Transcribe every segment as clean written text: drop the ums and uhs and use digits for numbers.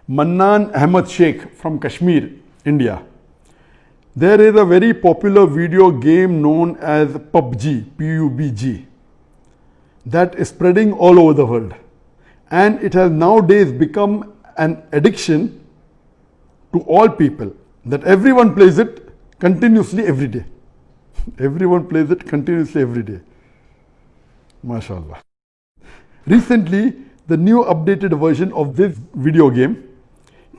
Mannan Ahmed Sheikh from Kashmir, India. There is a very popular video game known as PUBG, P-U-B-G, that is spreading all over the world. And it has nowadays become an addiction to all people, that everyone plays it continuously every day. Everyone plays it continuously every day. MashaAllah. Recently, the new updated version of this video game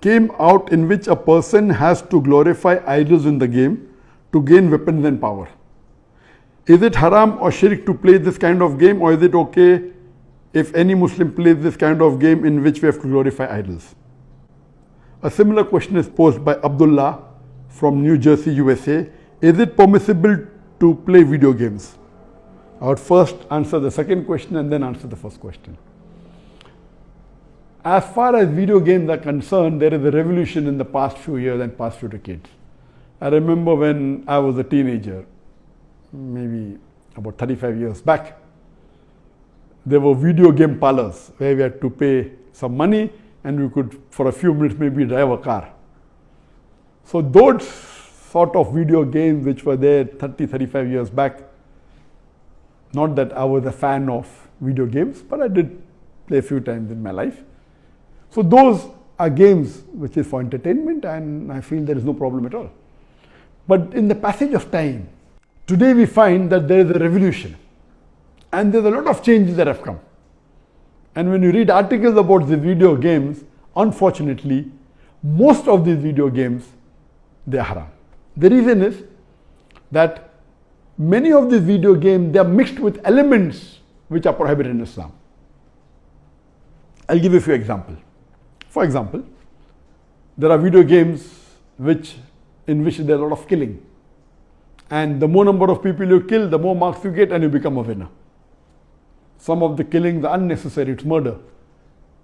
came out, in which a person has to glorify idols in the game to gain weapons and power. Is it haram or shirk to play this kind of game, or is it okay if any Muslim plays this kind of game in which we have to glorify idols? A similar question is posed by Abdullah from New Jersey, USA. Is it permissible to play video games? I would first answer the second question and then answer the first question. As far as video games are concerned, there is a revolution in the past few years and past few decades. I remember when I was a teenager, maybe about 35 years back, there were video game parlors where we had to pay some money and we could, for a few minutes, maybe drive a car. So those sort of video games which were there 30, 35 years back, not that I was a fan of video games, but I did play a few times in my life. So those are games which is for entertainment, and I feel there is no problem at all. But in the passage of time, today we find that there is a revolution and there's a lot of changes that have come. And when you read articles about the video games, unfortunately, most of these video games, they are haram. The reason is that many of these video games, they are mixed with elements which are prohibited in Islam. I'll give you a few examples. For example, there are video games in which there is a lot of killing. And the more number of people you kill, the more marks you get and you become a winner. Some of the killings are unnecessary, it's murder.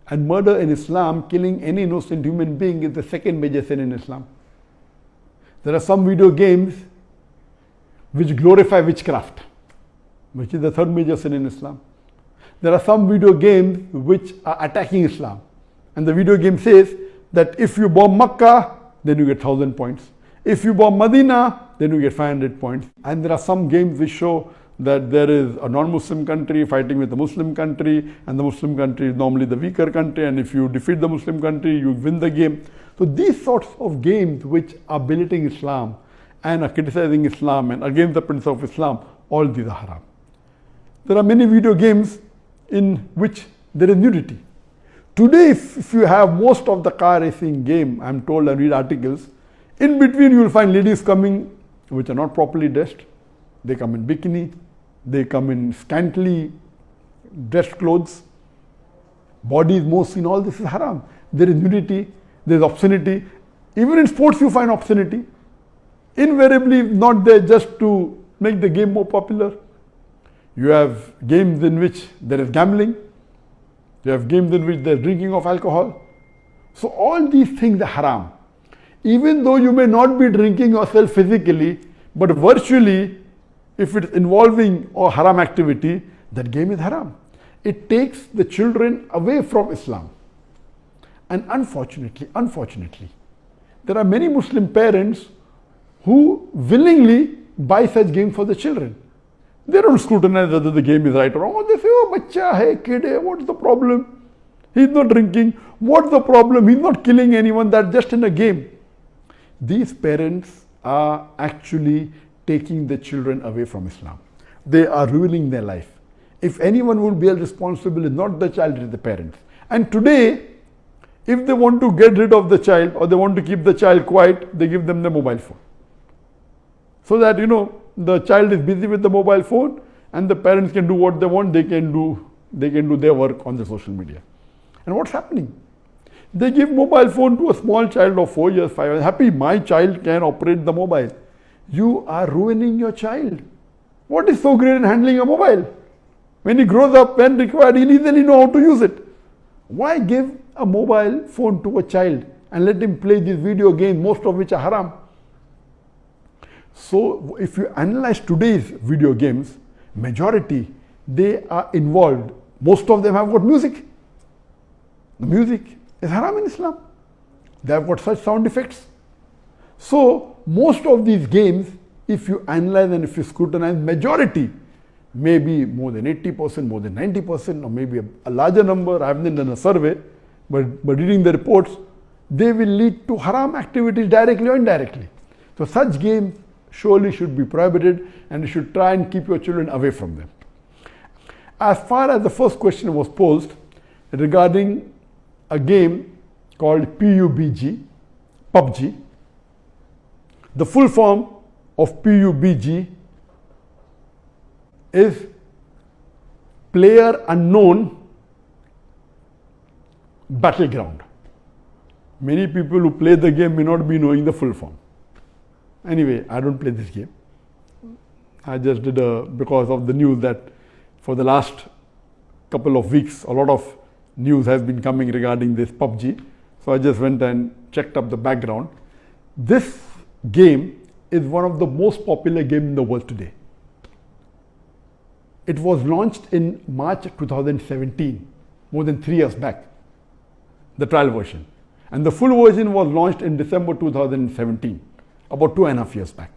And murder in Islam, killing any innocent human being, is the second major sin in Islam. There are some video games which glorify witchcraft, which is the third major sin in Islam. There are some video games which are attacking Islam. And the video game says that if you bomb Makkah, then you get 1,000 points. If you bomb Medina, then you get 500 points. And there are some games which show that there is a non-Muslim country fighting with a Muslim country, and the Muslim country is normally the weaker country, and if you defeat the Muslim country, you win the game. So these sorts of games which are belittling Islam and are criticizing Islam and against the principle of Islam, all these are haram. There are many video games in which there is nudity. Today, if you have most of the car racing game, I'm told, I read articles, in between you will find ladies coming which are not properly dressed. They come in bikini, they come in scantily dressed clothes, bodies more seen, all this is haram. There is nudity, there is obscenity. Even in sports you find obscenity. Invariably not there just to make the game more popular. You have games in which there is gambling. You have games in which there is drinking of alcohol. So all these things are haram. Even though you may not be drinking yourself physically, but virtually, if it's involving a haram activity, that game is haram. It takes the children away from Islam. And unfortunately, there are many Muslim parents who willingly buy such games for the children. They don't scrutinize whether the game is right or wrong. They say, oh, bacha hai, kid hai, what's the problem? He's not drinking. What's the problem? He's not killing anyone. That's just in a game. These parents are actually taking the children away from Islam. They are ruining their life. If anyone will be held responsible, it's not the child, it's the parents. And today, if they want to get rid of the child or they want to keep the child quiet, they give them the mobile phone. So that, the child is busy with the mobile phone and the parents can do what they want, they can do their work on the social media. And what's happening? They give mobile phone to a small child of 4 years, 5 years. Happy, my child can operate the mobile. You are ruining your child. What is so great in handling a mobile? When he grows up, when required, he'll easily know how to use it. Why give a mobile phone to a child and let him play these video games, most of which are haram? So if you analyze today's video games, majority, they are involved. Most of them have got music. The music is haram in Islam. They have got such sound effects. So most of these games, if you analyze and if you scrutinize, majority, maybe more than 80%, more than 90%, or maybe a larger number, I haven't done a survey, but reading the reports, they will lead to haram activities directly or indirectly. So such games surely should be prohibited, and you should try and keep your children away from them. As far as the first question was posed regarding a game called PUBG, the full form of PUBG is Player Unknown Battleground. Many people who play the game may not be knowing the full form. Anyway, I don't play this game. I just did because of the news that for the last couple of weeks, a lot of news has been coming regarding this PUBG. So I just went and checked up the background. This game is one of the most popular games in the world today. It was launched in March 2017, more than 3 years back, the trial version. And the full version was launched in December 2017, about 2.5 years back.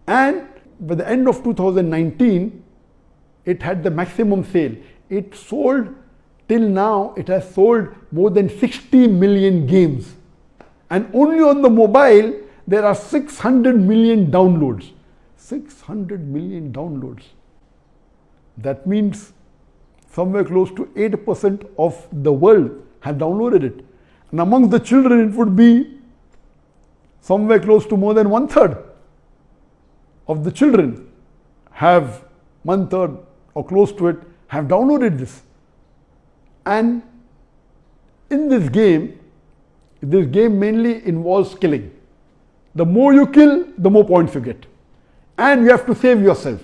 And by the end of 2019, it had the maximum sale. It sold, till now, it has sold more than 60 million games. And only on the mobile, there are 600 million downloads. 600 million downloads. That means somewhere close to 8% of the world have downloaded it. And amongst the children, it would be somewhere close to more than 1/3 of the children have 1/3 or close to it have downloaded this. And in this game mainly involves killing. The more you kill, the more points you get. And you have to save yourself.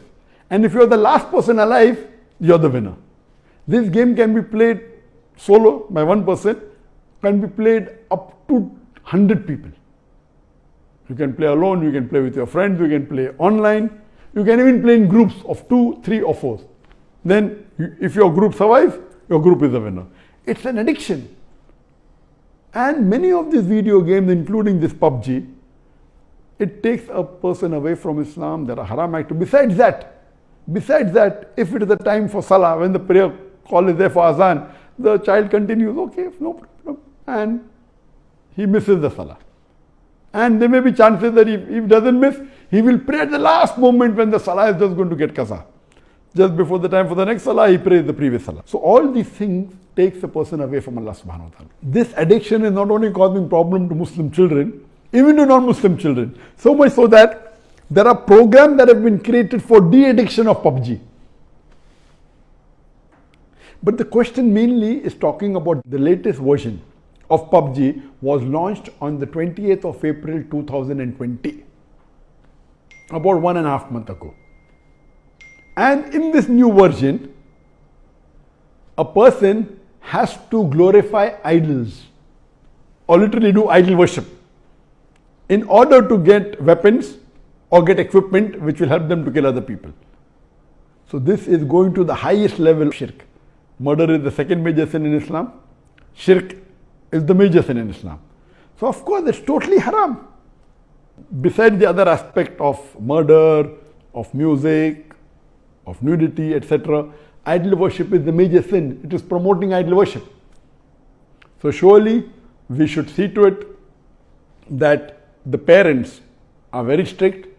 And if you're the last person alive, you're the winner. This game can be played solo by one person, can be played up to 100 people. You can play alone, you can play with your friends, you can play online, you can even play in groups of 2, 3 or 4. Then if your group survives, your group is the winner. It's an addiction. And many of these video games, including this PUBG, it takes a person away from Islam. There are haram activities. Besides that, if it is the time for Salah, when the prayer call is there for Azan, the child continues, okay, no problem, and he misses the Salah. And there may be chances that if he doesn't miss, he will pray at the last moment when the Salah is just going to get qaza. Just before the time for the next Salah, he prays the previous Salah. So all these things takes a person away from Allah subhanahu wa ta'ala. This addiction is not only causing problem to Muslim children, even to non-Muslim children. So much so that there are programs that have been created for de-addiction of PUBG. But the question mainly is talking about the latest version of PUBG was launched on the 28th of April 2020, about 1.5 months ago. And in this new version, a person has to glorify idols or literally do idol worship in order to get weapons or get equipment which will help them to kill other people. So this is going to the highest level of shirk. Murder is the second major sin in Islam. Shirk is the major sin in Islam. So of course it's totally haram. Besides the other aspect of murder, of music, of nudity, etc., idol worship is the major sin. It is promoting idol worship. So surely we should see to it that the parents are very strict.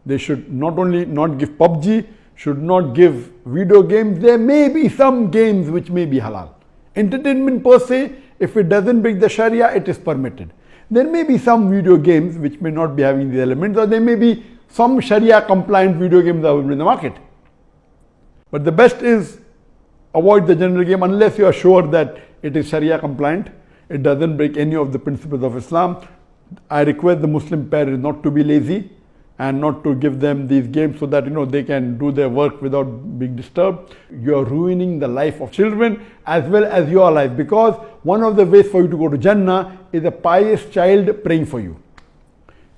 They should not only not give PUBG, should not give video games. There may be some games which may be halal. Entertainment per se, if it doesn't break the Sharia, it is permitted. There may be some video games which may not be having the elements, or there may be some Sharia compliant video games available in the market. But the best is avoid the general game unless you are sure that it is Sharia compliant. It doesn't break any of the principles of Islam. I request the Muslim parents not to be lazy and not to give them these games so that they can do their work without being disturbed. You are ruining the life of children as well as your life, because one of the ways for you to go to Jannah is a pious child praying for you.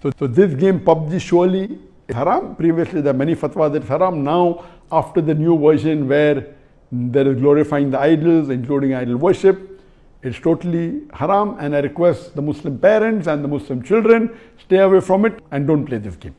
So this game PUBG surely is haram. Previously there are many fatwas that it's haram. Now after the new version where there is glorifying the idols, including idol worship, It's totally haram, and I request the Muslim parents and the Muslim children, stay away from it and don't play this game.